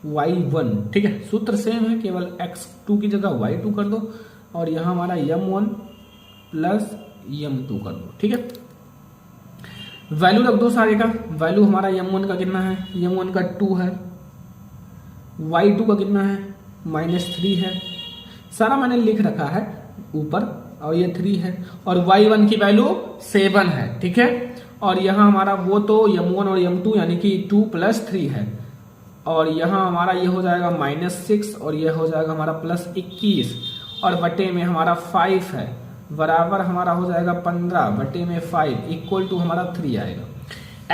y1। ठीक है, सूत्र सेम है, केवल x2 की जगह y2 कर दो और यहाँ हमारा m1 प्लस m2 कर दो। ठीक है, वैल्यू रख दो सारे का। वैल्यू हमारा m1 का कितना है, m1 का 2 है, y2 का कितना है -3 है, सारा मैंने लिख रखा है ऊपर, और ये 3 है, और y1 की वैल्यू 7 है। ठीक है, और यहाँ हमारा वो तो m1 और m2 यानी कि 2 + 3 है, और यहाँ हमारा ये हो जाएगा -6 और ये हो जाएगा हमारा +21 और बटे में हमारा 5 है बराबर हमारा हो जाएगा 15 बटे में 5 इक्वल टू हमारा 3 आएगा।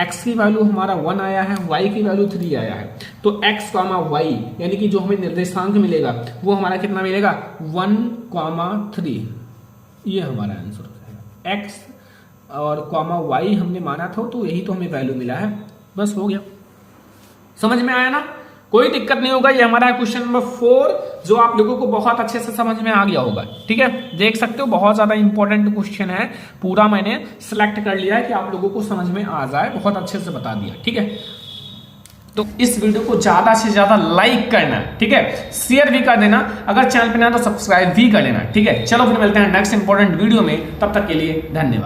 x की वैल्यू हमारा 1 आया है, y की वैल्यू 3 आया है, तो x, y यानी कि जो हमें निर्देशांक मिलेगा वो हमारा कितना मिलेगा 1,3। ये हमारा आंसर हो जाएगा। x और y हमने माना था तो यही तो हमें वैल्यू मिला है, बस हो गया। समझ में आया ना, कोई दिक्कत नहीं होगा। ये हमारा क्वेश्चन नंबर 4 जो आप लोगों को बहुत अच्छे से समझ में आ गया होगा। ठीक है, देख सकते हो बहुत ज्यादा इंपॉर्टेंट क्वेश्चन है, पूरा मैंने सिलेक्ट कर लिया है कि आप लोगों को समझ में आ जाए, बहुत अच्छे से बता दिया। ठीक है, तो इस वीडियो को ज्यादा से ज्यादा लाइक करना, ठीक है, शेयर भी कर देना, अगर चैनल पे ना तो सब्सक्राइब भी कर लेना। ठीक है, चलो फिर मिलते हैं नेक्स्ट इंपॉर्टेंट वीडियो में, तब तक के लिए धन्यवाद।